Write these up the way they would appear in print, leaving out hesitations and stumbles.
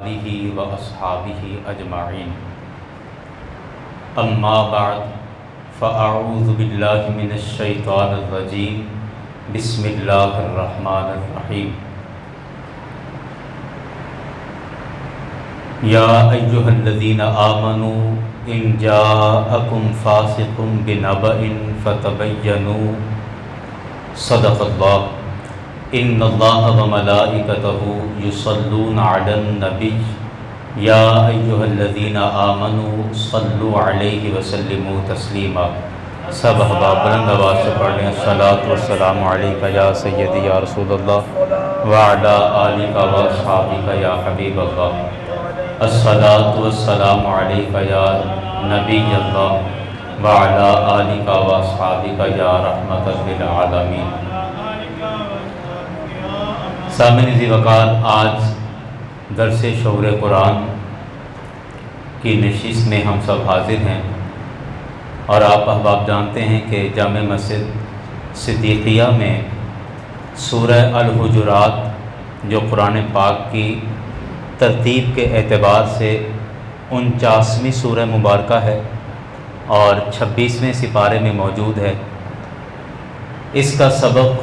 آلہ و اصحابہ اجمعین اما بعد فاعوذ باللہ من الشیطان الرجیم بسم اللہ الرحمن الرحیم یا ایہا الذین آمنوا ان جاءکم فاسق بنبأ فتبینوا صدق اللہ ان اللہ وملائکتہ یصلون علی النبی یا ایہا الذین آمنوا صلوا علیہ وسلموا تسلیما۔ سب احباب بلند آواز سے پڑھ لیں الصلاۃ والسلام علیک یا سیدی یا رسول اللہ وعلی آلک واصحابک یا حبیب اللہ۔ الصلاۃ والسلام علیک یا نبی اللہ وعلی آلک واصحابک یا رحمۃ للعالمین۔ سامعین ذی وقار، آج درس شعور قرآن کی نشست میں ہم سب حاضر ہیں، اور آپ احباب جانتے ہیں کہ جامع مسجد صدیقیہ میں سورہ الحجرات جو قرآن پاک کی ترتیب کے اعتبار سے 49ویں سورہ مبارکہ ہے اور 26ویں سپارے میں موجود ہے، اس کا سبق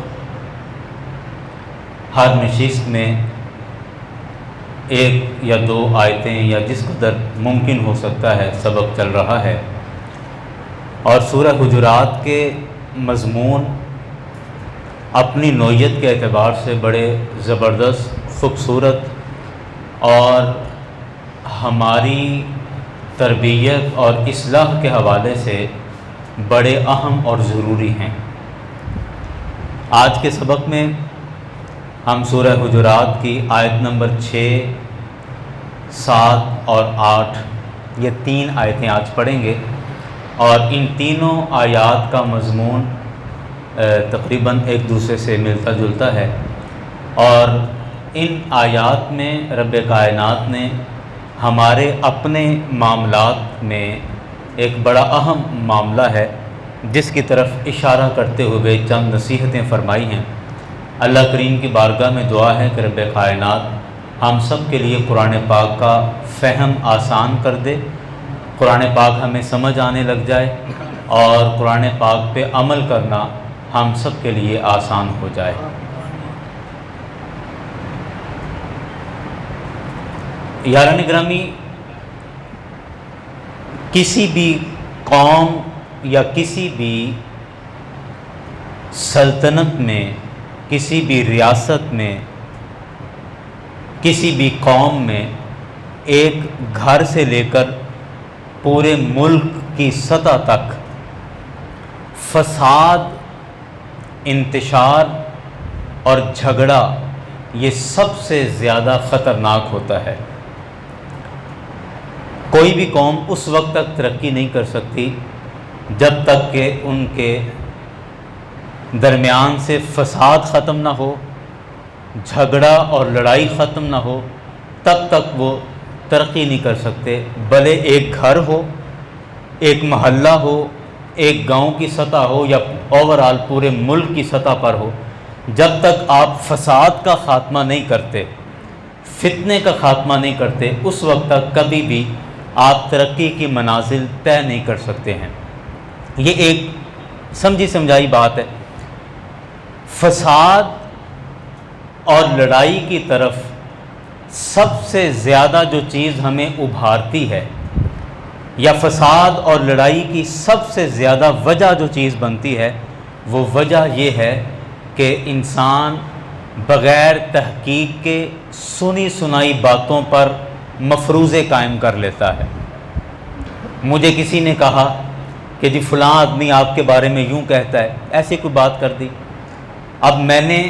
ہر نشست میں ایک یا دو آیتیں یا جس قدر ممکن ہو سکتا ہے سبق چل رہا ہے، اور سورہ حجرات کے مضمون اپنی نوعیت کے اعتبار سے بڑے زبردست، خوبصورت اور ہماری تربیت اور اصلاح کے حوالے سے بڑے اہم اور ضروری ہیں۔ آج کے سبق میں ہم سورہ حجرات کی آیت نمبر 6، 7 اور 8 یہ 3 آیتیں آج پڑھیں گے، اور ان تینوں آیات کا مضمون تقریباً ایک دوسرے سے ملتا جلتا ہے، اور ان آیات میں رب کائنات نے ہمارے اپنے معاملات میں ایک بڑا اہم معاملہ ہے جس کی طرف اشارہ کرتے ہوئے چند نصیحتیں فرمائی ہیں۔ اللہ کریم کی بارگاہ میں دعا ہے کہ رب کائنات ہم سب کے لیے قرآن پاک کا فہم آسان کر دے، قرآن پاک ہمیں سمجھ آنے لگ جائے، اور قرآن پاک پہ عمل کرنا ہم سب کے لیے آسان ہو جائے۔ یاران گرامی، کسی بھی قوم یا کسی بھی سلطنت میں، کسی بھی ریاست میں، کسی بھی قوم میں ایک گھر سے لے کر پورے ملک کی سطح تک فساد، انتشار اور جھگڑا یہ سب سے زیادہ خطرناک ہوتا ہے۔ کوئی بھی قوم اس وقت تک ترقی نہیں کر سکتی جب تک کہ ان کے درمیان سے فساد ختم نہ ہو، جھگڑا اور لڑائی ختم نہ ہو، تب تک وہ ترقی نہیں کر سکتے۔ بھلے ایک گھر ہو، ایک محلہ ہو، ایک گاؤں کی سطح ہو، یا اوورآل پورے ملک کی سطح پر ہو، جب تک آپ فساد کا خاتمہ نہیں کرتے، فتنے کا خاتمہ نہیں کرتے، اس وقت تک کبھی بھی آپ ترقی کی منازل طے نہیں کر سکتے ہیں۔ یہ ایک سمجھی سمجھائی بات ہے۔ فساد اور لڑائی کی طرف سب سے زیادہ جو چیز ہمیں ابھارتی ہے، یا فساد اور لڑائی کی سب سے زیادہ وجہ جو چیز بنتی ہے، وہ وجہ یہ ہے کہ انسان بغیر تحقیق کے سنی سنائی باتوں پر مفروضے قائم کر لیتا ہے۔ مجھے کسی نے کہا کہ جی فلاں آدمی آپ کے بارے میں یوں کہتا ہے، ایسی کوئی بات کر دی، اب میں نے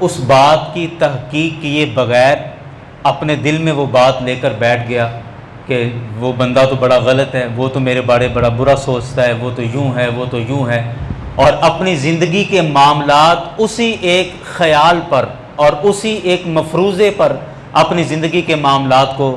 اس بات کی تحقیق کیے بغیر اپنے دل میں وہ بات لے کر بیٹھ گیا کہ وہ بندہ تو بڑا غلط ہے، وہ تو میرے بارے بڑا برا سوچتا ہے، وہ تو یوں ہے، وہ تو یوں ہے، اور اپنی زندگی کے معاملات اسی ایک خیال پر اور اسی ایک مفروضے پر اپنی زندگی کے معاملات کو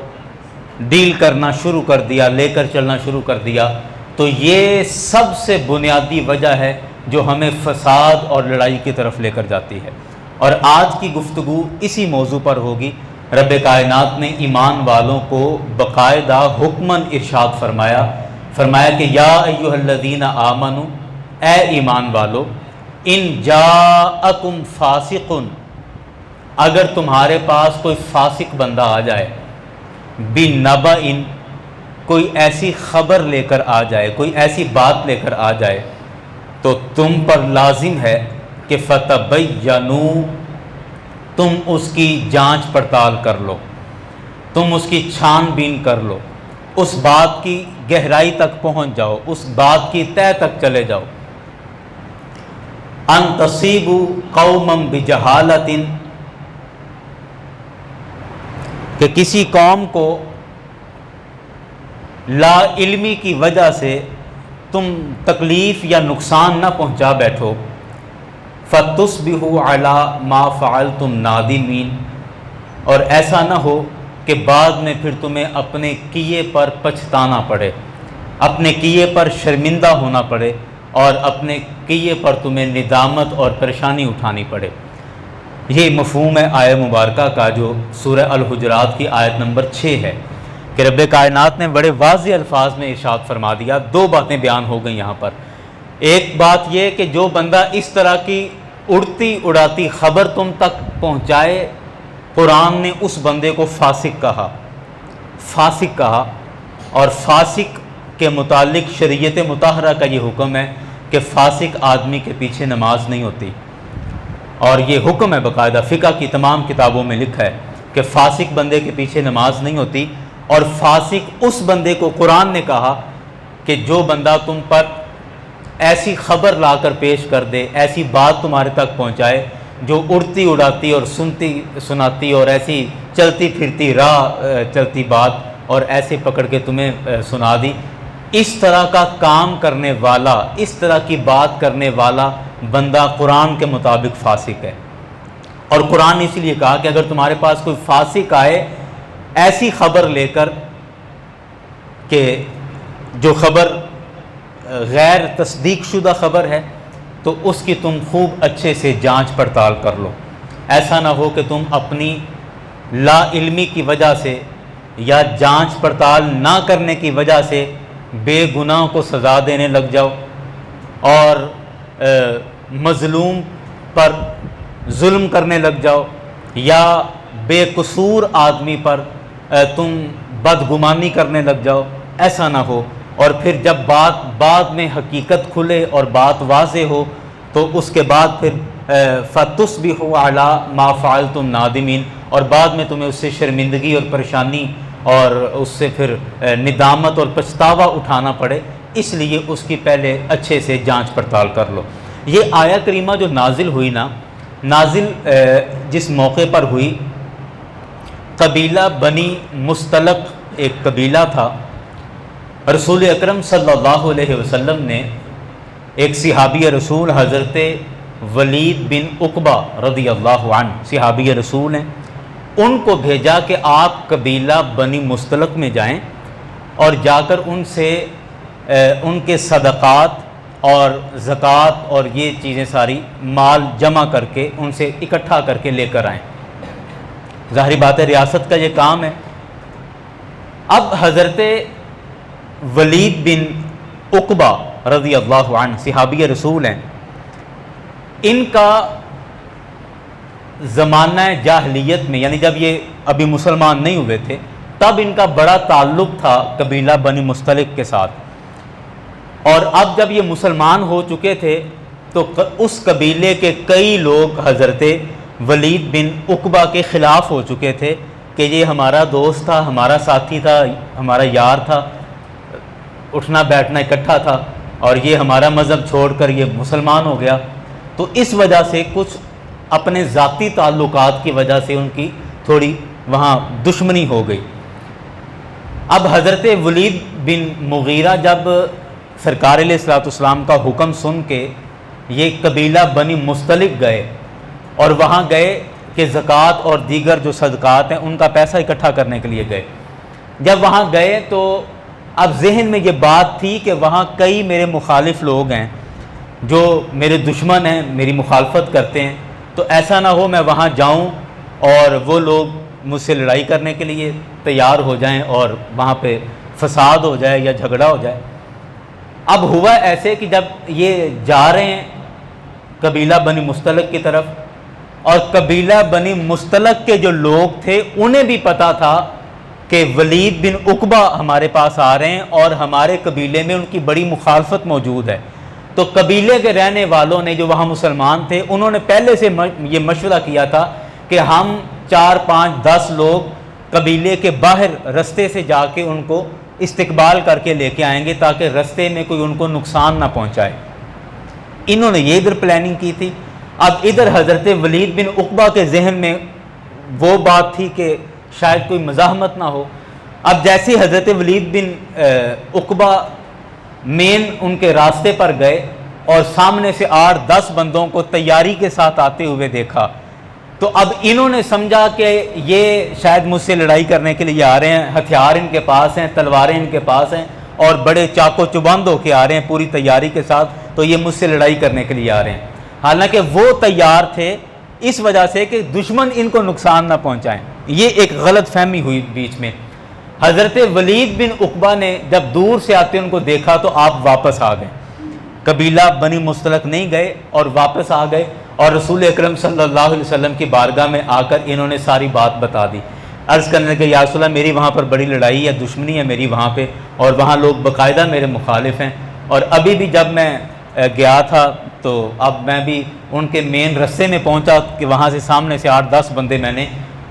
ڈیل کرنا شروع کر دیا، لے کر چلنا شروع کر دیا۔ تو یہ سب سے بنیادی وجہ ہے جو ہمیں فساد اور لڑائی کی طرف لے کر جاتی ہے، اور آج کی گفتگو اسی موضوع پر ہوگی رب کائنات نے ایمان والوں کو باقاعدہ حکماً ارشاد فرمایا کہ یا ایھا الذین آمنو، اے ایمان والو، ان جاءکم فاسق، اگر تمہارے پاس کوئی فاسق بندہ آ جائے، بنبأ، کوئی ایسی خبر لے کر آ جائے، کوئی ایسی بات لے کر آ جائے، تو تم پر لازم ہے کہ فتبینوا، تم اس کی جانچ پڑتال کر لو، تم اس کی چھان بین کر لو، اس بات کی گہرائی تک پہنچ جاؤ، اس بات کی تہ تک چلے جاؤ۔ ان تصیبوا قوما بجہالۃ، کہ کسی قوم کو لا علمی کی وجہ سے تم تکلیف یا نقصان نہ پہنچا بیٹھو، فتصبحوا علی ما فعلتم نادمین، اور ایسا نہ ہو کہ بعد میں پھر تمہیں اپنے کیے پر پچھتانا پڑے، اپنے کیے پر شرمندہ ہونا پڑے، اور اپنے کیے پر تمہیں ندامت اور پریشانی اٹھانی پڑے۔ یہ مفہوم ہے آیہ مبارکہ کا جو سورہ الحجرات کی آیت نمبر 6 ہے، کہ رب کائنات نے بڑے واضح الفاظ میں ارشاد فرما دیا۔ دو باتیں بیان ہو گئیں یہاں پر۔ ایک بات یہ کہ جو بندہ اس طرح کی اڑتی اڑاتی خبر تم تک پہنچائے، قرآن نے اس بندے کو فاسق کہا، اور فاسق کے متعلق شریعت مطہرہ کا یہ حکم ہے کہ فاسق آدمی کے پیچھے نماز نہیں ہوتی، اور یہ حکم ہے باقاعدہ، فقہ کی تمام کتابوں میں لکھا ہے کہ فاسق بندے کے پیچھے نماز نہیں ہوتی۔ اور فاسق اس بندے کو قرآن نے کہا کہ جو بندہ تم پر ایسی خبر لا کر پیش کر دے، ایسی بات تمہارے تک پہنچائے جو اڑتی اڑاتی اور سنتی سناتی اور ایسی چلتی پھرتی چلتی بات اور ایسے پکڑ کے تمہیں سنا دی، اس طرح کا کام کرنے والا، اس طرح کی بات کرنے والا بندہ قرآن کے مطابق فاسق ہے۔ اور قرآن نے اس لیے کہا کہ اگر تمہارے پاس کوئی فاسق آئے ایسی خبر لے کر کہ جو خبر غیر تصدیق شدہ خبر ہے، تو اس کی تم خوب اچھے سے جانچ پڑتال کر لو۔ ایسا نہ ہو کہ تم اپنی لا علمی کی وجہ سے یا جانچ پڑتال نہ کرنے کی وجہ سے بے گناہوں کو سزا دینے لگ جاؤ، اور مظلوم پر ظلم کرنے لگ جاؤ، یا بے قصور آدمی پر تم بدگمانی کرنے لگ جاؤ۔ ایسا نہ ہو، اور پھر جب بات بعد میں حقیقت کھلے اور بات واضح ہو تو اس کے بعد پھر فتصبحوا علی ما فعلتم نادمین، اور بعد میں تمہیں اس سے شرمندگی اور پریشانی اور اس سے پھر ندامت اور پچھتاوا اٹھانا پڑے، اس لیے اس کی پہلے اچھے سے جانچ پڑتال کر لو۔ یہ آیہ کریمہ جو نازل ہوئی نا، نازل جس موقع پر ہوئی، قبیلہ بنی مستلق ایک قبیلہ تھا۔ رسول اکرم صلی اللہ علیہ وسلم نے ایک صحابی رسول حضرت ولید بن عقبہ رضی اللہ عنہ، صحابی رسول ہیں، ان کو بھیجا کہ آپ قبیلہ بنی مستلق میں جائیں اور جا کر ان سے ان کے صدقات اور زکوٰۃ اور یہ چیزیں ساری مال جمع کر کے ان سے اکٹھا کر کے لے کر آئیں۔ ظاہری بات ہے ریاست کا یہ کام ہے۔ اب حضرت ولید بن عقبہ رضی اللہ عنہ صحابی رسول ہیں، ان کا زمانہ جاہلیت میں، یعنی جب یہ ابھی مسلمان نہیں ہوئے تھے، تب ان کا بڑا تعلق تھا قبیلہ بنی مستلق کے ساتھ، اور اب جب یہ مسلمان ہو چکے تھے تو اس قبیلے کے کئی لوگ حضرت ولید بن عقبہ کے خلاف ہو چکے تھے کہ یہ ہمارا دوست تھا، ہمارا ساتھی تھا، ہمارا یار تھا، اٹھنا بیٹھنا اکٹھا تھا، اور یہ ہمارا مذہب چھوڑ کر یہ مسلمان ہو گیا۔ تو اس وجہ سے کچھ اپنے ذاتی تعلقات کی وجہ سے ان کی تھوڑی وہاں دشمنی ہو گئی۔ اب حضرت ولید بن مغیرہ جب سرکار علیہ الصلوۃ والسلام کا حکم سن کے یہ قبیلہ بنی مستلق گئے، اور وہاں گئے کہ زکوٰۃ اور دیگر جو صدقات ہیں ان کا پیسہ اکٹھا کرنے کے لیے گئے۔ جب وہاں گئے تو اب ذہن میں یہ بات تھی کہ وہاں کئی میرے مخالف لوگ ہیں جو میرے دشمن ہیں، میری مخالفت کرتے ہیں، تو ایسا نہ ہو میں وہاں جاؤں اور وہ لوگ مجھ سے لڑائی کرنے کے لیے تیار ہو جائیں اور وہاں پہ فساد ہو جائے یا جھگڑا ہو جائے۔ اب ہوا ایسے کہ جب یہ جا رہے ہیں قبیلہ بنی مستلق کی طرف، اور قبیلہ بنی مستلق کے جو لوگ تھے انہیں بھی پتا تھا کہ ولید بن عقبہ ہمارے پاس آ رہے ہیں اور ہمارے قبیلے میں ان کی بڑی مخالفت موجود ہے، تو قبیلے کے رہنے والوں نے جو وہاں مسلمان تھے انہوں نے پہلے سے یہ مشورہ کیا تھا کہ ہم 4 5 10 لوگ قبیلے کے باہر رستے سے جا کے ان کو استقبال کر کے لے کے آئیں گے تاکہ رستے میں کوئی ان کو نقصان نہ پہنچائے۔ انہوں نے یہ ادھر پلاننگ کی تھی۔ اب ادھر حضرت ولید بن عقبہ کے ذہن میں وہ بات تھی کہ شاید کوئی مزاحمت نہ ہو۔ اب جیسے حضرت ولید بن عقبہ مین ان کے راستے پر گئے اور سامنے سے 8 10 بندوں کو تیاری کے ساتھ آتے ہوئے دیکھا، تو اب انہوں نے سمجھا کہ یہ شاید مجھ سے لڑائی کرنے کے لیے آ رہے ہیں، ہتھیار ان کے پاس ہیں، تلواریں ان کے پاس ہیں اور بڑے چاق و چوبند ہو کے آ رہے ہیں پوری تیاری کے ساتھ، تو یہ مجھ سے لڑائی کرنے کے لیے آ رہے ہیں۔ حالانکہ وہ تیار تھے اس وجہ سے کہ دشمن ان کو نقصان نہ پہنچائیں۔ یہ ایک غلط فہمی ہوئی بیچ میں۔ حضرت ولید بن عقبہ نے جب دور سے آتے ان کو دیکھا تو آپ واپس آ گئے، قبیلہ بنی مستلق نہیں گئے اور واپس آ گئے، اور رسول اکرم صلی اللہ علیہ وسلم کی بارگاہ میں آ کر انہوں نے ساری بات بتا دی۔ عرض کرنے لگے یا رسول اللہ میری وہاں پر بڑی لڑائی ہے، دشمنی ہے میری وہاں پہ، اور وہاں لوگ باقاعدہ میرے مخالف ہیں، اور ابھی بھی جب میں گیا تھا تو اب میں بھی ان کے مین رستے میں پہنچا کہ وہاں سے سامنے سے 8 10 بندے میں نے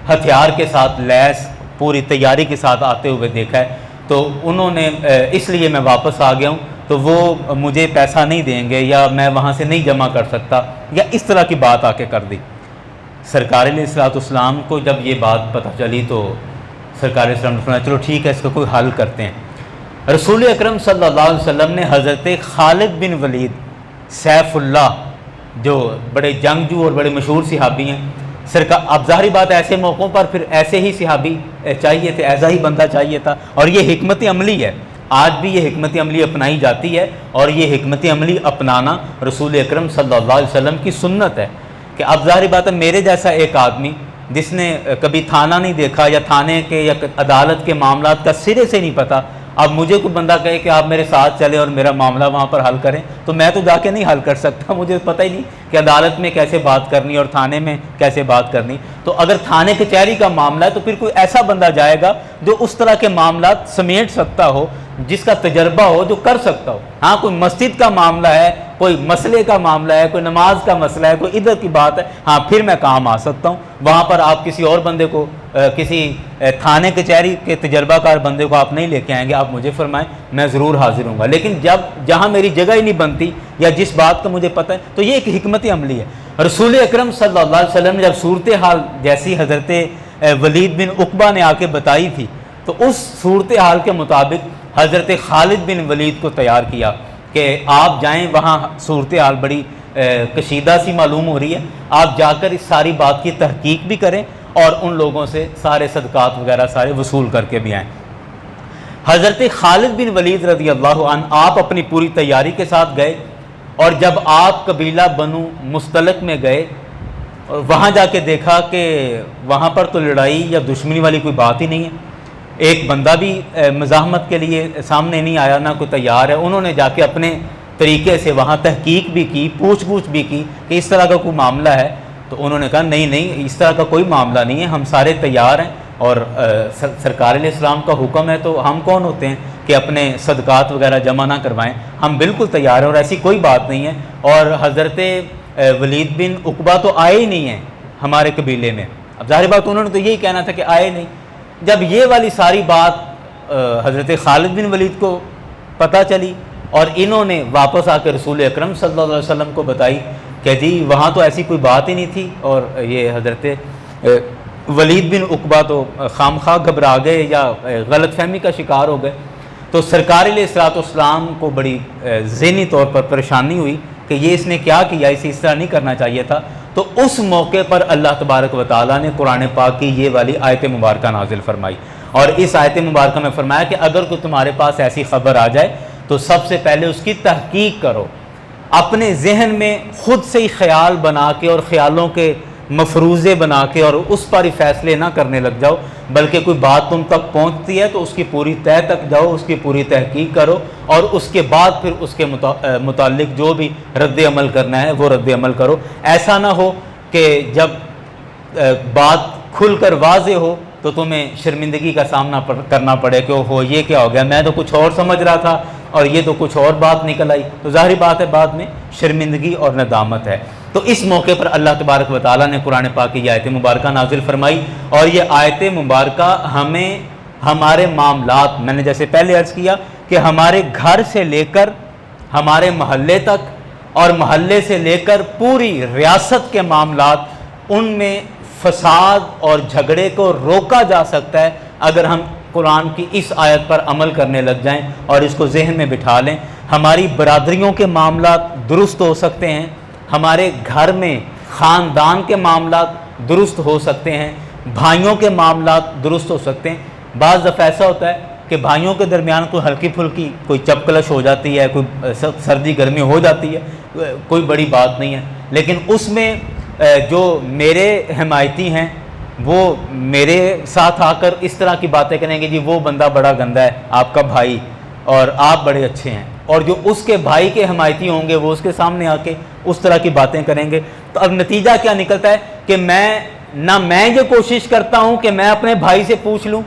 ہتھیار کے ساتھ لیس پوری تیاری کے ساتھ آتے ہوئے دیکھا ہے، تو انہوں نے اس لیے میں واپس آ گیا ہوں، تو وہ مجھے پیسہ نہیں دیں گے یا میں وہاں سے نہیں جمع کر سکتا، یا اس طرح کی بات آ کے کر دی۔ سرکار علیہ السلام کو جب یہ بات پتہ چلی تو سرکار علیہ السلام نے فرمایا چلو ٹھیک ہے اس کا کوئی حل کرتے ہیں۔ رسول اکرم صلی اللہ علیہ وسلم نے حضرت خالد بن ولید سیف اللہ جو بڑے جنگجو اور بڑے مشہور صحابی ہیں، اب ظاہری بات ایسے موقعوں پر پھر ایسے ہی صحابی چاہیے تھے، ایسا ہی بندہ چاہیے تھا، اور یہ حکمت عملی ہے، آج بھی یہ حکمت عملی اپنائی جاتی ہے، اور یہ حکمت عملی اپنانا رسول اکرم صلی اللہ علیہ وسلم کی سنت ہے کہ اب ظاہری بات ہے میرے جیسا ایک آدمی جس نے کبھی تھانہ نہیں دیکھا یا تھانے کے یا عدالت کے معاملات کا سرے سے نہیں پتہ، اب مجھے کوئی بندہ کہے کہ آپ میرے ساتھ چلیں اور میرا معاملہ وہاں پر حل کریں، تو میں تو جا کے نہیں حل کر سکتا، مجھے پتہ ہی نہیں کہ عدالت میں کیسے بات کرنی اور تھانے میں کیسے بات کرنی۔ تو اگر تھانے کچہری کا معاملہ ہے تو پھر کوئی ایسا بندہ جائے گا جو اس طرح کے معاملات سمیٹ سکتا ہو، جس کا تجربہ ہو، جو کر سکتا ہو۔ ہاں کوئی مسجد کا معاملہ ہے، کوئی مسئلے کا معاملہ ہے، کوئی نماز کا مسئلہ ہے، کوئی ادھر کی بات ہے، ہاں پھر میں کام آ سکتا ہوں، وہاں پر آپ کسی اور بندے کو کسی تھانے کچہری کے تجربہ کار بندے کو آپ نہیں لے کے آئیں گے، آپ مجھے فرمائیں میں ضرور حاضر ہوں گا، لیکن جہاں میری جگہ ہی نہیں بنتی یا جس بات کا مجھے پتہ ہے، تو یہ ایک حکمت عملی ہے۔ رسول اکرم صلی اللہ علیہ وسلم نے جب صورتحال جیسی حضرت ولید بن عقبہ نے آ کے بتائی تھی تو اس صورتحال کے مطابق حضرت خالد بن ولید کو تیار کیا کہ آپ جائیں، وہاں صورتحال بڑی کشیدہ سی معلوم ہو رہی ہے، آپ جا کر اس ساری بات کی تحقیق بھی کریں اور ان لوگوں سے سارے صدقات وغیرہ سارے وصول کر کے بھی آئیں۔ حضرت خالد بن ولید رضی اللہ عنہ آپ اپنی پوری تیاری کے ساتھ گئے، اور جب آپ قبیلہ بنو مستلق میں گئے اور وہاں جا کے دیکھا کہ وہاں پر تو لڑائی یا دشمنی والی کوئی بات ہی نہیں ہے، ایک بندہ بھی مزاحمت کے لیے سامنے نہیں آیا، نہ کوئی تیار ہے۔ انہوں نے جا کے اپنے طریقے سے وہاں تحقیق بھی کی، پوچھ گچھ بھی کی کہ اس طرح کا کوئی معاملہ ہے، تو انہوں نے کہا نہیں اس طرح کا کوئی معاملہ نہیں ہے، ہم سارے تیار ہیں، اور سرکار علیہ السلام کا حکم ہے تو ہم کون ہوتے ہیں کہ اپنے صدقات وغیرہ جمع نہ کروائیں، ہم بالکل تیار ہیں اور ایسی کوئی بات نہیں ہے۔ اور حضرت ولید بن عقبہ تو آئے ہی نہیں ہیں ہمارے قبیلے میں، اب ظاہر بات انہوں نے تو یہی کہنا تھا کہ آئے نہیں۔ جب یہ والی ساری بات حضرت خالد بن ولید کو پتہ چلی اور انہوں نے واپس آ کے رسول اکرم صلی اللہ علیہ وسلم کو بتائی کہ جی وہاں تو ایسی کوئی بات ہی نہیں تھی، اور یہ حضرت ولید بن عقبہ تو خام خواہ گھبرا گئے یا غلط فہمی کا شکار ہو گئے، تو سرکار علیہ السلام کو بڑی ذہنی طور پر پریشانی ہوئی کہ یہ اس نے کیا کیا، اسے اس طرح نہیں کرنا چاہیے تھا۔ تو اس موقع پر اللہ تبارک و تعالیٰ نے قرآن پاک کی یہ والی آیت مبارکہ نازل فرمائی، اور اس آیت مبارکہ میں فرمایا کہ اگر کوئی تمہارے پاس ایسی خبر آ جائے تو سب سے پہلے اس کی تحقیق کرو، اپنے ذہن میں خود سے ہی خیال بنا کے اور خیالوں کے مفروضے بنا کے اور اس پر ہی فیصلے نہ کرنے لگ جاؤ، بلکہ کوئی بات تم تک پہنچتی ہے تو اس کی پوری تہہ تک جاؤ، اس کی پوری تحقیق کرو، اور اس کے بعد پھر اس کے متعلق جو بھی رد عمل کرنا ہے وہ رد عمل کرو۔ ایسا نہ ہو کہ جب بات کھل کر واضح ہو تو تمہیں شرمندگی کا سامنا کرنا پڑے کہ ہو یہ کیا ہو گیا، میں تو کچھ اور سمجھ رہا تھا اور یہ تو کچھ اور بات نکل آئی، تو ظاہری بات ہے بعد میں شرمندگی اور ندامت ہے۔ تو اس موقع پر اللہ تبارک و تعالیٰ نے قرآن پاک کی یہ آیت مبارکہ نازل فرمائی، اور یہ آیت مبارکہ ہمیں ہمارے معاملات، میں نے جیسے پہلے عرض کیا کہ ہمارے گھر سے لے کر ہمارے محلے تک اور محلے سے لے کر پوری ریاست کے معاملات، ان میں فساد اور جھگڑے کو روکا جا سکتا ہے اگر ہم قرآن کی اس آیت پر عمل کرنے لگ جائیں اور اس کو ذہن میں بٹھا لیں۔ ہماری برادریوں کے معاملات درست ہو سکتے ہیں، ہمارے گھر میں خاندان کے معاملات درست ہو سکتے ہیں، بھائیوں کے معاملات درست ہو سکتے ہیں۔ بعض دفعہ ایسا ہوتا ہے کہ بھائیوں کے درمیان کوئی ہلکی پھلکی کوئی چپکلش ہو جاتی ہے، کوئی سردی گرمی ہو جاتی ہے، کوئی بڑی بات نہیں ہے، لیکن اس میں جو میرے حمایتی ہیں وہ میرے ساتھ آ کر اس طرح کی باتیں کریں گے، جی وہ بندہ بڑا گندا ہے آپ کا بھائی اور آپ بڑے اچھے ہیں، اور جو اس کے بھائی کے حمایتی ہوں گے وہ اس کے سامنے آ کے اس طرح کی باتیں کریں گے۔ تو اب نتیجہ کیا نکلتا ہے کہ میں یہ کوشش کرتا ہوں کہ میں اپنے بھائی سے پوچھ لوں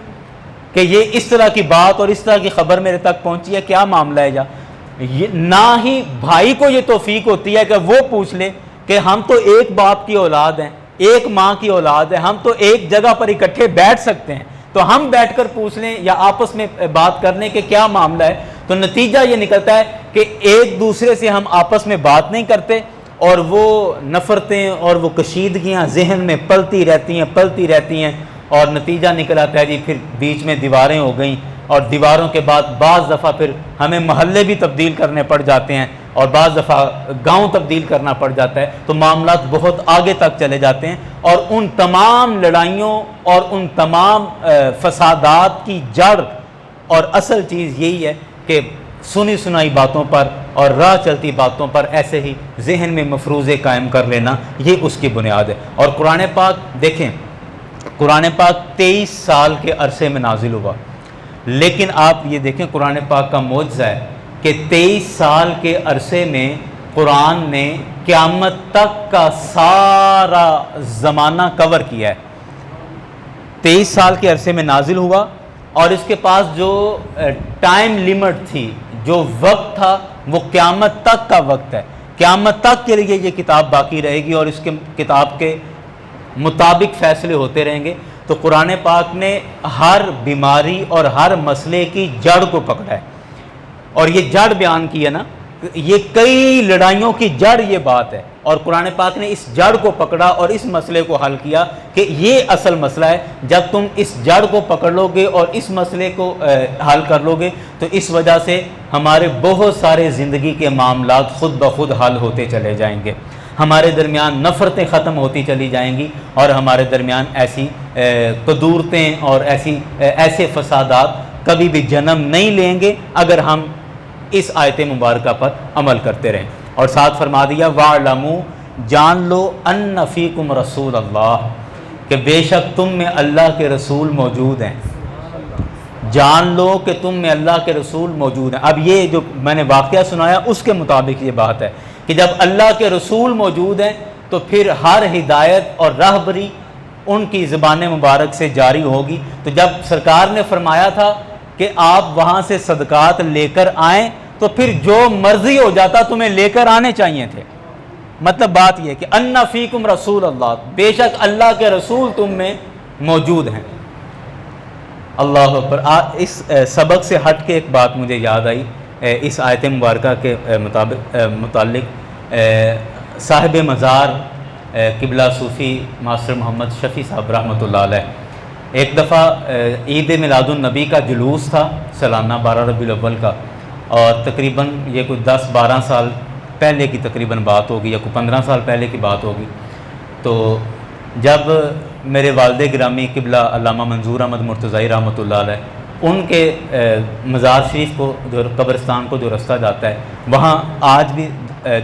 کہ یہ اس طرح کی بات اور اس طرح کی خبر میرے تک پہنچی ہے، کیا معاملہ ہے، نہ ہی بھائی کو یہ توفیق ہوتی ہے کہ وہ پوچھ لے کہ ہم تو ایک باپ کی اولاد ہیں، ایک ماں کی اولاد ہے، ہم تو ایک جگہ پر اکٹھے بیٹھ سکتے ہیں، تو ہم بیٹھ کر پوچھ لیں یا آپس میں بات کر لیں کہ کیا معاملہ ہے۔ تو نتیجہ یہ نکلتا ہے کہ ایک دوسرے سے ہم آپس میں بات نہیں کرتے، اور وہ نفرتیں اور وہ کشیدگیاں ذہن میں پلتی رہتی ہیں، اور نتیجہ نکل آتا ہے جی پھر بیچ میں دیواریں ہو گئیں، اور دیواروں کے بعد بعض دفعہ پھر ہمیں محلے بھی تبدیل کرنے پڑ جاتے ہیں، اور بعض دفعہ گاؤں تبدیل کرنا پڑ جاتا ہے، تو معاملات بہت آگے تک چلے جاتے ہیں، اور ان تمام لڑائیوں اور ان تمام فسادات کی جڑ اور اصل چیز یہی ہے کہ سنی سنائی باتوں پر اور راہ چلتی باتوں پر ایسے ہی ذہن میں مفروضے قائم کر لینا، یہ اس کی بنیاد ہے۔ اور قرآن پاک دیکھیں، قرآن پاک 23 سال کے عرصے میں نازل ہوا، لیکن آپ یہ دیکھیں قرآن پاک کا معجزہ ہے کہ 23 سال کے عرصے میں قرآن نے قیامت تک کا سارا زمانہ کور کیا ہے۔ 23 سال کے عرصے میں نازل ہوا، اور اس کے پاس جو ٹائم لیمٹ تھی، جو وقت تھا، وہ قیامت تک کا وقت ہے، قیامت تک کے لیے یہ کتاب باقی رہے گی، اور اس کے کتاب کے مطابق فیصلے ہوتے رہیں گے۔ تو قرآن پاک نے ہر بیماری اور ہر مسئلے کی جڑ کو پکڑا ہے، اور یہ جڑ بیان کی ہے نا، یہ کئی لڑائیوں کی جڑ یہ بات ہے، اور قرآن پاک نے اس جڑ کو پکڑا اور اس مسئلے کو حل کیا کہ یہ اصل مسئلہ ہے۔ جب تم اس جڑ کو پکڑ لو گے اور اس مسئلے کو حل کر لو گے تو اس وجہ سے ہمارے بہت سارے زندگی کے معاملات خود بخود حل ہوتے چلے جائیں گے، ہمارے درمیان نفرتیں ختم ہوتی چلی جائیں گی، اور ہمارے درمیان ایسی قدورتیں اور ایسے فسادات کبھی بھی جنم نہیں لیں گے اگر ہم اس آیت مبارکہ پر عمل کرتے رہیں۔ اور ساتھ فرما دیا وَاعْلَمُوا، جان لو ان فیکم رسول اللہ، کہ بے شک تم میں اللہ کے رسول موجود ہیں، جان لو کہ تم میں اللہ کے رسول موجود ہیں۔ اب یہ جو میں نے واقعہ سنایا اس کے مطابق یہ بات ہے کہ جب اللہ کے رسول موجود ہیں تو پھر ہر ہدایت اور راہبری ان کی زبان مبارک سے جاری ہوگی۔ تو جب سرکار نے فرمایا تھا کہ آپ وہاں سے صدقات لے کر آئیں تو پھر جو مرضی ہو جاتا تمہیں لے کر آنے چاہیے تھے، مطلب بات یہ کہ ان فیکم رسول اللہ، بے شک اللہ کے رسول تم میں موجود ہیں۔ اللہ اکبر۔ اس سبق سے ہٹ کے ایک بات مجھے یاد آئی اس آیت مبارکہ کے متعلق، صاحب مزار قبلہ صوفی ماسٹر محمد شفیع صاحب رحمۃ اللہ علیہ، ایک دفعہ عید میلاد النبی کا جلوس تھا سالانہ 12 ربیع الاول کا، اور تقریباً یہ کوئی 10-12 سال پہلے کی تقریباً بات ہوگی یا کوئی 15 سال پہلے کی بات ہوگی۔ تو جب میرے والد گرامی قبلہ علامہ منظور احمد مرتضی رحمۃ اللہ علیہ، ان کے مزار شریف کو جو قبرستان کو جو رستہ جاتا ہے وہاں آج بھی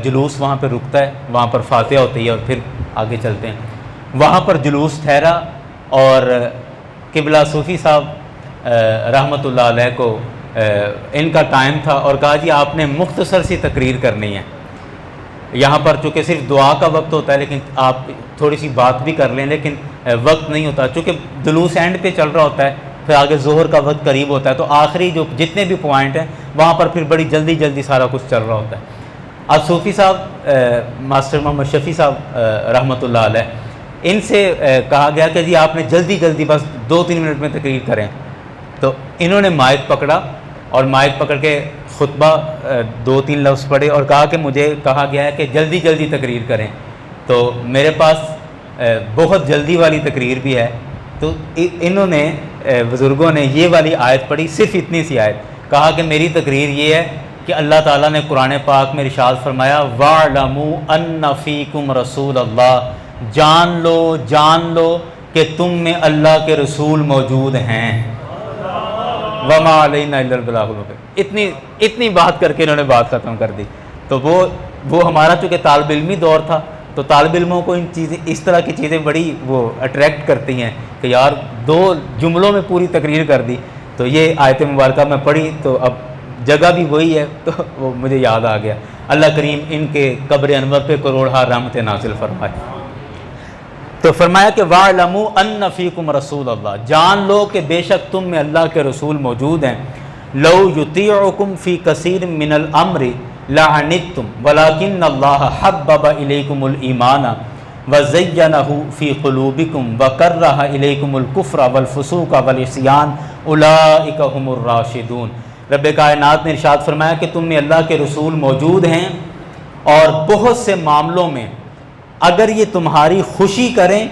جلوس وہاں پہ رکتا ہے، وہاں پر فاتحہ ہوتی ہے اور پھر آگے چلتے ہیں۔ وہاں پر جلوس ٹھہرا اور قبلہ صوفی صاحب رحمۃ اللہ علیہ کو ان کا ٹائم تھا اور کہا جی آپ نے مختصر سی تقریر کرنی ہے، یہاں پر چونکہ صرف دعا کا وقت ہوتا ہے لیکن آپ تھوڑی سی بات بھی کر لیں، لیکن وقت نہیں ہوتا چونکہ جلوس اینڈ پہ چل رہا ہوتا ہے، پھر آگے ظہر کا وقت قریب ہوتا ہے، تو آخری جو جتنے بھی پوائنٹ ہیں وہاں پر پھر بڑی جلدی جلدی سارا کچھ چل رہا ہوتا ہے۔ اب صوفی صاحب ماسٹر محمد شفیع صاحب رحمۃ اللہ علیہ، ان سے کہا گیا کہ جی آپ نے جلدی جلدی بس 2-3 منٹ میں تقریر کریں، تو انہوں نے مائک پکڑا اور مائک پکڑ کے خطبہ 2-3 لفظ پڑھے اور کہا کہ مجھے کہا گیا ہے کہ جلدی جلدی تقریر کریں، تو میرے پاس بہت جلدی والی تقریر بھی ہے، تو انہوں نے بزرگوں نے یہ والی آیت پڑھی، صرف اتنی سی آیت، کہا کہ میری تقریر یہ ہے کہ اللہ تعالیٰ نے قرآن پاک میں ارشاد فرمایا وَاعْلَمُوا أَنَّ فِيكُمْ رَسُولَ اللَّهِ، جان لو کہ تم میں اللہ کے رسول موجود ہیں، وَمَا عَلَيْنَا إِلَّا الْبَلَاغُ الْمُبِينُ، اتنی بات کر کے انہوں نے بات ختم کر دی۔ تو وہ ہمارا چونکہ طالب علمی دور تھا، تو طالب علموں کو اس طرح کی چیزیں بڑی وہ اٹریکٹ کرتی ہیں کہ یار 2 جملوں میں پوری تقریر کر دی، تو یہ آیت مبارکہ میں پڑھی تو اب جگہ بھی وہی ہے تو وہ مجھے یاد آ گیا۔ اللہ کریم ان کے قبر انور پہ کروڑہا رحمت نازل فرمائے۔ تو فرمایا کہ وَاعْلَمُوا أَنَّ فِيكُمْ رَسُولَ اللَّهِ، جان لو کہ بے شک تم میں اللہ کے رسول موجود ہیں، لَوْ يُطِيعُكُمْ فِي كَثِيرٍ مِّنَ الْأَمْرِ لَعَنِتُّمْ وَلَكِنَّ اللَّهَ حَبَّبَ إِلَيْكُمُ الْإِيمَانَ وَزَيَّنَهُ فِي قُلُوبِكُمْ وَكَرَّهَ إِلَيْكُمُ الْكُفْرَ وَالْفُسُوقَ وَالْعِصْيَانَ أُولَٰئِكَ هُمُ الرَّاشِدُونَ۔ رب کائنات نے ارشاد فرمایا کہ تم میں اللہ کے رسول موجود ہیں اور بہت سے معاملوں میں اگر یہ تمہاری خوشی کریں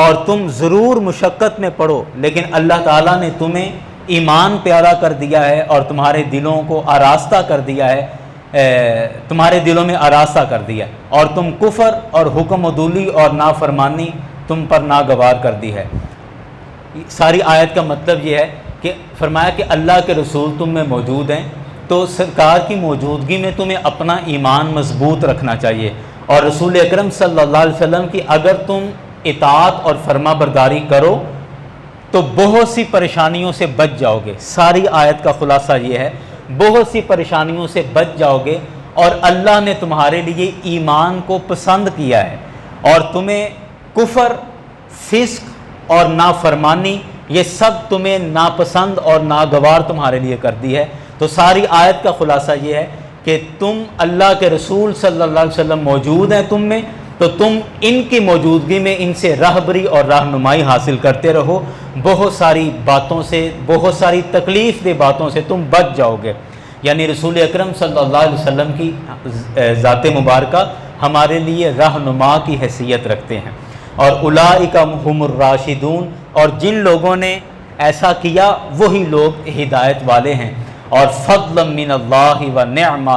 اور تم ضرور مشقت میں پڑو، لیکن اللہ تعالیٰ نے تمہیں ایمان پیارا کر دیا ہے اور تمہارے دلوں کو آراستہ کر دیا ہے، تمہارے دلوں میں آراستہ کر دیا ہے، اور تم کفر اور حکم عدولی اور نافرمانی تم پر ناگوار کر دی ہے۔ ساری آیت کا مطلب یہ ہے کہ فرمایا کہ اللہ کے رسول تم میں موجود ہیں، تو سرکار کی موجودگی میں تمہیں اپنا ایمان مضبوط رکھنا چاہیے، اور رسول اکرم صلی اللہ علیہ وسلم کی اگر تم اطاعت اور فرما برداری کرو تو بہت سی پریشانیوں سے بچ جاؤ گے۔ ساری آیت کا خلاصہ یہ ہے، بہت سی پریشانیوں سے بچ جاؤ گے، اور اللہ نے تمہارے لیے ایمان کو پسند کیا ہے، اور تمہیں کفر، فسق اور نافرمانی یہ سب تمہیں ناپسند اور ناگوار تمہارے لیے کر دی ہے۔ تو ساری آیت کا خلاصہ یہ ہے کہ تم اللہ کے رسول صلی اللہ علیہ وسلم موجود ہیں تم میں، تو تم ان کی موجودگی میں ان سے راہبری اور رہنمائی حاصل کرتے رہو، بہت ساری باتوں سے، بہت ساری تکلیف دہ باتوں سے تم بچ جاؤ گے۔ یعنی رسول اکرم صلی اللہ علیہ وسلم کی ذات مبارکہ ہمارے لیے رہنما کی حیثیت رکھتے ہیں، اور اولئک ہم الراشدون، اور جن لوگوں نے ایسا کیا وہی لوگ ہدایت والے ہیں، اور فضلا من اللہ و نعمہ،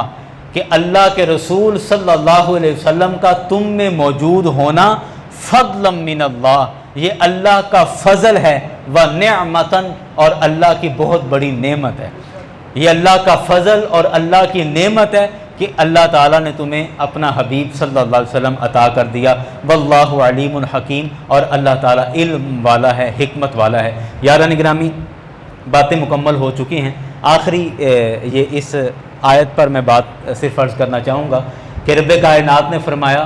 کہ اللہ کے رسول صلی اللہ علیہ وسلم کا تم میں موجود ہونا فضلا من اللہ، یہ اللہ کا فضل ہے، و نعمتاً، اور اللہ کی بہت بڑی نعمت ہے۔ یہ اللہ کا فضل اور اللہ کی نعمت ہے کہ اللہ تعالیٰ نے تمہیں اپنا حبیب صلی اللہ علیہ وسلم عطا کر دیا۔ واللہ علیم الحکیم، اور اللہ تعالیٰ علم والا ہے، حکمت والا ہے۔ یاران گرامی، باتیں مکمل ہو چکی ہیں، آخری یہ اس آیت پر میں بات صرف عرض کرنا چاہوں گا کہ رب کائنات نے فرمایا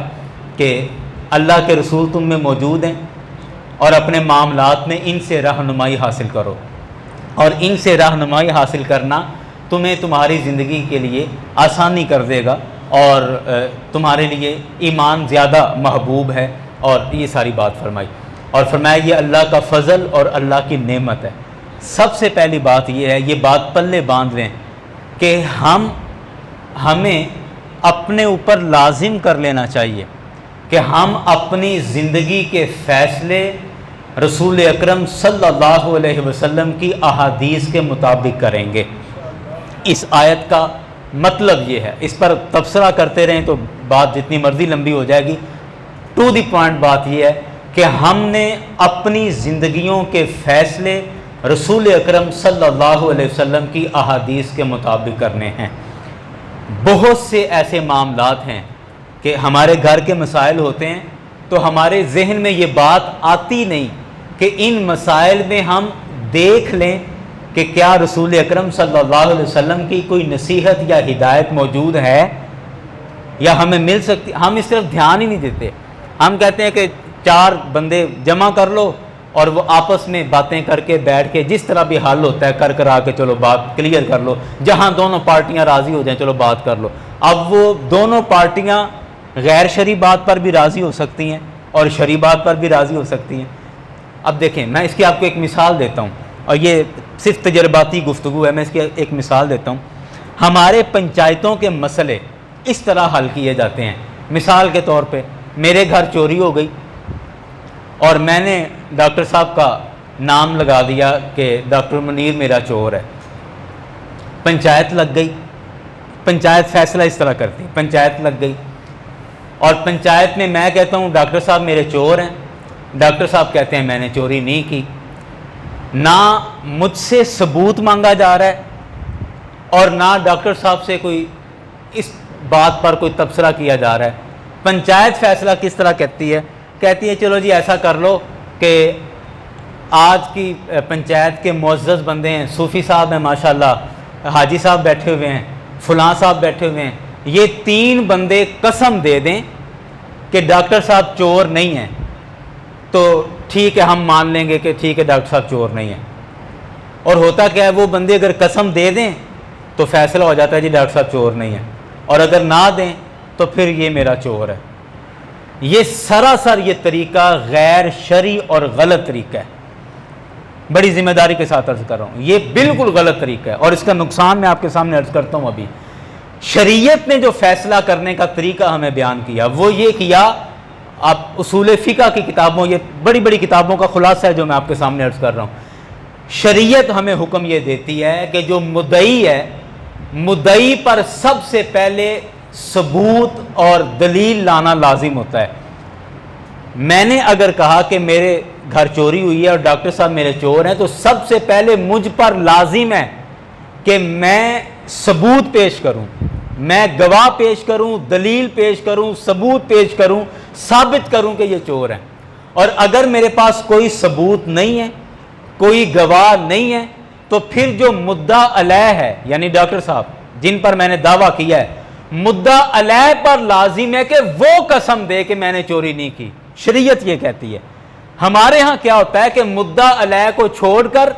کہ اللہ کے رسول تم میں موجود ہیں، اور اپنے معاملات میں ان سے رہنمائی حاصل کرو، اور ان سے رہنمائی حاصل کرنا تمہیں تمہاری زندگی کے لیے آسانی کر دے گا، اور تمہارے لیے ایمان زیادہ محبوب ہے، اور یہ ساری بات فرمائی، اور فرمایا یہ اللہ کا فضل اور اللہ کی نعمت ہے۔ سب سے پہلی بات یہ ہے، یہ بات پلے باندھ لیں کہ ہمیں اپنے اوپر لازم کر لینا چاہیے کہ ہم اپنی زندگی کے فیصلے رسول اکرم صلی اللہ علیہ وسلم کی احادیث کے مطابق کریں گے۔ اس آیت کا مطلب یہ ہے، اس پر تبصرہ کرتے رہیں تو بات جتنی مرضی لمبی ہو جائے گی، ٹو دی پوائنٹ بات یہ ہے کہ ہم نے اپنی زندگیوں کے فیصلے رسول اکرم صلی اللہ علیہ وسلم کی احادیث کے مطابق کرنے ہیں۔ بہت سے ایسے معاملات ہیں کہ ہمارے گھر کے مسائل ہوتے ہیں تو ہمارے ذہن میں یہ بات آتی نہیں کہ ان مسائل میں ہم دیکھ لیں کہ کیا رسول اکرم صلی اللہ علیہ وسلم کی کوئی نصیحت یا ہدایت موجود ہے یا ہمیں مل سکتی. ہم اس طرف دھیان ہی نہیں دیتے. ہم کہتے ہیں کہ 4 بندے جمع کر لو اور وہ آپس میں باتیں کر کے بیٹھ کے جس طرح بھی حل ہوتا ہے کرا کے چلو بات کلیئر کر لو, جہاں دونوں پارٹیاں راضی ہو جائیں چلو بات کر لو. اب وہ دونوں پارٹیاں غیر شرعی بات پر بھی راضی ہو سکتی ہیں اور شرعی بات پر بھی راضی ہو سکتی ہیں. اب دیکھیں, میں اس کی آپ کو ایک مثال دیتا ہوں, اور یہ صرف تجرباتی گفتگو ہے, میں اس کی ایک مثال دیتا ہوں. ہمارے پنچایتوں کے مسئلے اس طرح حل کیے جاتے ہیں. مثال کے طور پہ میرے گھر چوری ہو گئی اور میں نے ڈاکٹر صاحب کا نام لگا دیا کہ ڈاکٹر منیر میرا چور ہے. پنچایت لگ گئی, پنچایت فیصلہ اس طرح کرتی, پنچایت لگ گئی اور پنچایت میں میں کہتا ہوں ڈاکٹر صاحب میرے چور ہیں, ڈاکٹر صاحب کہتے ہیں میں نے چوری نہیں کی. نہ مجھ سے ثبوت مانگا جا رہا ہے اور نہ ڈاکٹر صاحب سے کوئی اس بات پر کوئی تبصرہ کیا جا رہا ہے. پنچایت فیصلہ کس طرح کہتی ہے چلو جی ایسا کر لو کہ آج کی پنچایت کے معزز بندے ہیں, صوفی صاحب ہیں ماشاءاللہ, حاجی صاحب بیٹھے ہوئے ہیں, فلاں صاحب بیٹھے ہوئے ہیں, یہ 3 بندے قسم دے دیں کہ ڈاکٹر صاحب چور نہیں ہیں تو ٹھیک ہے, ہم مان لیں گے کہ ٹھیک ہے ڈاکٹر صاحب چور نہیں ہیں. اور ہوتا کیا ہے, وہ بندے اگر قسم دے دیں تو فیصلہ ہو جاتا ہے جی ڈاکٹر صاحب چور نہیں ہیں, اور اگر نہ دیں تو پھر یہ میرا چور ہے. یہ سراسر یہ طریقہ غیر شرعی اور غلط طریقہ ہے. بڑی ذمہ داری کے ساتھ عرض کر رہا ہوں, یہ بالکل غلط طریقہ ہے اور اس کا نقصان میں آپ کے سامنے عرض کرتا ہوں. ابھی شریعت نے جو فیصلہ کرنے کا طریقہ ہمیں بیان کیا وہ یہ کیا, آپ اصول فقہ کی کتابوں, یہ بڑی بڑی کتابوں کا خلاصہ ہے جو میں آپ کے سامنے عرض کر رہا ہوں. شریعت ہمیں حکم یہ دیتی ہے کہ جو مدعی ہے, مدعی پر سب سے پہلے ثبوت اور دلیل لانا لازم ہوتا ہے. میں نے اگر کہا کہ میرے گھر چوری ہوئی ہے اور ڈاکٹر صاحب میرے چور ہیں تو سب سے پہلے مجھ پر لازم ہے کہ میں ثبوت پیش کروں, میں گواہ پیش کروں, دلیل پیش کروں, ثبوت پیش کروں, ثابت کروں کہ یہ چور ہیں. اور اگر میرے پاس کوئی ثبوت نہیں ہے, کوئی گواہ نہیں ہے, تو پھر جو مدعا علیہ ہے یعنی ڈاکٹر صاحب جن پر میں نے دعویٰ کیا ہے, مدعا علیہ پر لازم ہے کہ وہ قسم دے کہ میں نے چوری نہیں کی. شریعت یہ کہتی ہے. ہمارے ہاں کیا ہوتا ہے کہ مدعا علیہ کو چھوڑ کر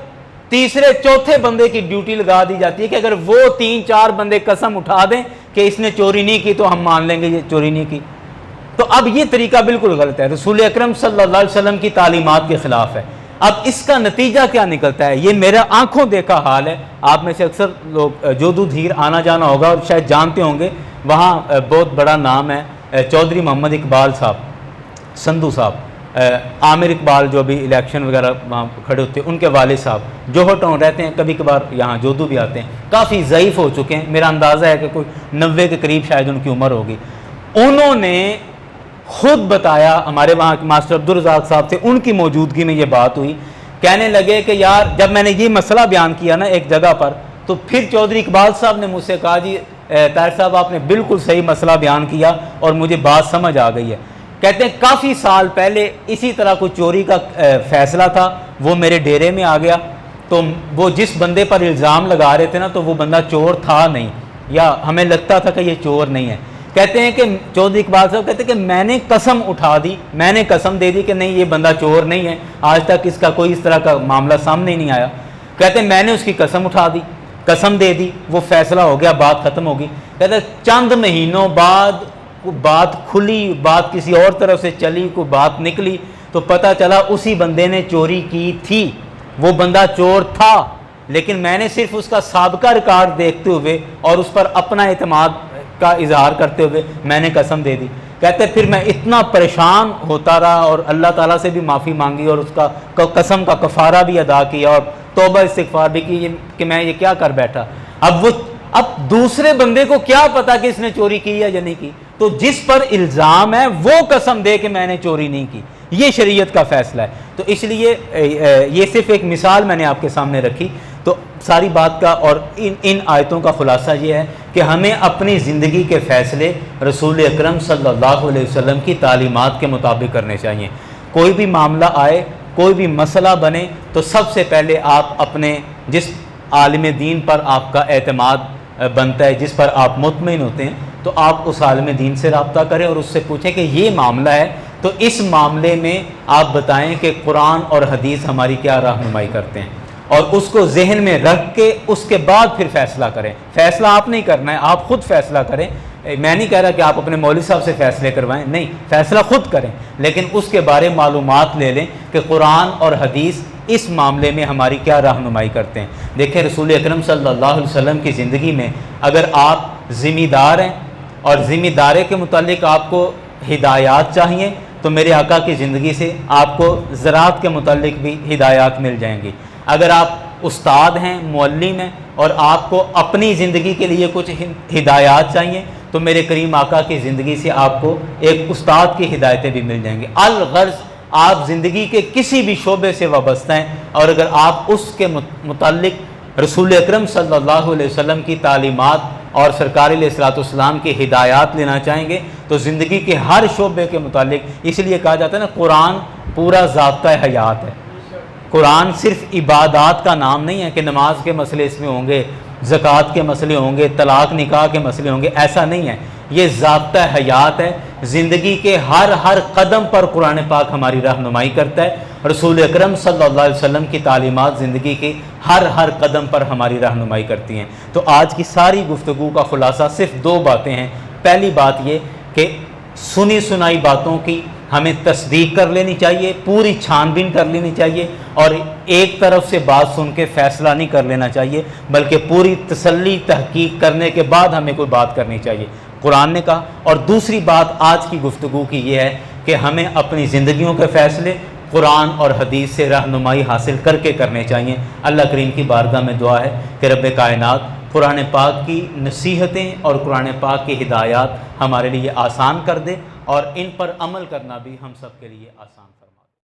تیسرے چوتھے بندے کی ڈیوٹی لگا دی جاتی ہے کہ اگر وہ 3-4 بندے قسم اٹھا دیں کہ اس نے چوری نہیں کی تو ہم مان لیں گے یہ چوری نہیں کی. تو اب یہ طریقہ بالکل غلط ہے, رسول اکرم صلی اللہ علیہ وسلم کی تعلیمات کے خلاف ہے. اب اس کا نتیجہ کیا نکلتا ہے, یہ میرا آنکھوں دیکھا حال ہے. آپ میں سے اکثر لوگ جودو دھیر آنا جانا ہوگا اور شاید جانتے ہوں گے, وہاں بہت بڑا نام ہے چودھری محمد اقبال صاحب, سندھو صاحب, عامر اقبال جو بھی الیکشن وغیرہ وہاں کھڑے ہوتے ہیں, ان کے والد صاحب جوہر ٹاؤن رہتے ہیں, کبھی کبھار یہاں جودو بھی آتے ہیں, کافی ضعیف ہو چکے ہیں, میرا اندازہ ہے کہ کوئی 90 کے قریب شاید ان کی عمر ہوگی. انہوں نے خود بتایا, ہمارے وہاں ماسٹر عبدالرزاق صاحب تھے, ان کی موجودگی میں یہ بات ہوئی, کہنے لگے کہ یار جب میں نے یہ مسئلہ بیان کیا نا ایک جگہ پر, تو پھر چودھری اقبال صاحب نے مجھ سے کہا جی طاہر صاحب آپ نے بالکل صحیح مسئلہ بیان کیا اور مجھے بات سمجھ آ گئی ہے. کہتے ہیں کافی سال پہلے اسی طرح کوئی چوری کا فیصلہ تھا, وہ میرے ڈیرے میں آ گیا, تو وہ جس بندے پر الزام لگا رہے تھے نا تو وہ بندہ چور تھا نہیں, یا ہمیں لگتا تھا کہ یہ چور نہیں ہے. کہتے ہیں کہ چودھری اقبال صاحب کہتے ہیں کہ میں نے قسم اٹھا دی, میں نے قسم دے دی کہ نہیں یہ بندہ چور نہیں ہے, آج تک اس کا کوئی اس طرح کا معاملہ سامنے نہیں آیا. کہتے ہیں میں نے اس کی قسم اٹھا دی, قسم دے دی, وہ فیصلہ ہو گیا, بات ختم ہوگی. کہتے ہیں چند مہینوں بعد بات کھلی, بات کسی اور طرف سے چلی, کوئی بات نکلی تو پتہ چلا اسی بندے نے چوری کی تھی, وہ بندہ چور تھا, لیکن میں نے صرف اس کا سابقہ ریکارڈ دیکھتے ہوئے اور اس پر اپنا اعتماد کا اظہار کرتے ہوئے میں نے قسم دے دی. کہتے پھر میں اتنا پریشان ہوتا رہا اور اللہ تعالیٰ سے بھی معافی مانگی اور اس کا قسم کا کفارہ بھی ادا کیا اور توبہ استغفار بھی کی کہ میں یہ کیا کر بیٹھا. اب دوسرے بندے کو کیا پتا کہ اس نے چوری کی یا نہیں کی, تو جس پر الزام ہے وہ قسم دے کہ میں نے چوری نہیں کی. یہ شریعت کا فیصلہ ہے. تو اس لیے یہ صرف ایک مثال میں نے آپ کے سامنے رکھی. تو ساری بات کا اور ان آیتوں کا خلاصہ یہ ہے کہ ہمیں اپنی زندگی کے فیصلے رسول اکرم صلی اللہ علیہ وسلم کی تعلیمات کے مطابق کرنے چاہیے۔ کوئی بھی معاملہ آئے، کوئی بھی مسئلہ بنے، تو سب سے پہلے آپ اپنے جس عالم دین پر آپ کا اعتماد بنتا ہے، جس پر آپ مطمئن ہوتے ہیں، تو آپ اس عالم دین سے رابطہ کریں اور اس سے پوچھیں کہ یہ معاملہ ہے، تو اس معاملے میں آپ بتائیں کہ قرآن اور حدیث ہماری کیا رہنمائی کرتے ہیں، اور اس کو ذہن میں رکھ کے اس کے بعد پھر فیصلہ کریں۔ فیصلہ آپ نہیں کرنا ہے، آپ خود فیصلہ کریں۔ میں نہیں کہہ رہا کہ آپ اپنے مولوی صاحب سے فیصلے کروائیں، نہیں، فیصلہ خود کریں، لیکن اس کے بارے معلومات لے لیں کہ قرآن اور حدیث اس معاملے میں ہماری کیا رہنمائی کرتے ہیں۔ دیکھیں رسول اکرم صلی اللہ علیہ وسلم کی زندگی میں اگر آپ ذمہ دار ہیں اور ذمہ دارے کے متعلق آپ کو ہدایات چاہیے، تو میرے آقا کی زندگی سے آپ کو زراعت کے متعلق بھی ہدایات مل جائیں گی۔ اگر آپ استاد ہیں، معلم ہیں، اور آپ کو اپنی زندگی کے لیے کچھ ہدایات چاہیے، تو میرے کریم آقا کی زندگی سے آپ کو ایک استاد کی ہدایتیں بھی مل جائیں گی۔ الغرض آپ زندگی کے کسی بھی شعبے سے وابستہ ہیں، اور اگر آپ اس کے متعلق رسول اکرم صلی اللہ علیہ وسلم کی تعلیمات اور سرکار علیہ الصلوۃ والسلام کی ہدایات لینا چاہیں گے، تو زندگی کے ہر شعبے کے متعلق، اس لیے کہا جاتا ہے نا قرآن پورا ضابطہ حیات ہے۔ قرآن صرف عبادات کا نام نہیں ہے کہ نماز کے مسئلے اس میں ہوں گے، زکوٰۃ کے مسئلے ہوں گے، طلاق نکاح کے مسئلے ہوں گے، ایسا نہیں ہے۔ یہ ضابطہ حیات ہے، زندگی کے ہر قدم پر قرآن پاک ہماری رہنمائی کرتا ہے۔ رسول اکرم صلی اللہ علیہ وسلم کی تعلیمات زندگی کے ہر قدم پر ہماری رہنمائی کرتی ہیں۔ تو آج کی ساری گفتگو کا خلاصہ صرف دو باتیں ہیں۔ پہلی بات یہ کہ سنی سنائی باتوں کی ہمیں تصدیق کر لینی چاہیے، پوری چھان بین کر لینی چاہیے، اور ایک طرف سے بات سن کے فیصلہ نہیں کر لینا چاہیے، بلکہ پوری تسلی تحقیق کرنے کے بعد ہمیں کوئی بات کرنی چاہیے، قرآن نے کہا۔ اور دوسری بات آج کی گفتگو کی یہ ہے کہ ہمیں اپنی زندگیوں کے فیصلے قرآن اور حدیث سے رہنمائی حاصل کر کے کرنے چاہیے۔ اللہ کریم کی بارگاہ میں دعا ہے کہ رب کائنات قرآن پاک کی نصیحتیں اور قرآن پاک کی ہدایات ہمارے لیے آسان کر دے، اور ان پر عمل کرنا بھی ہم سب کے لیے آسان کر دے۔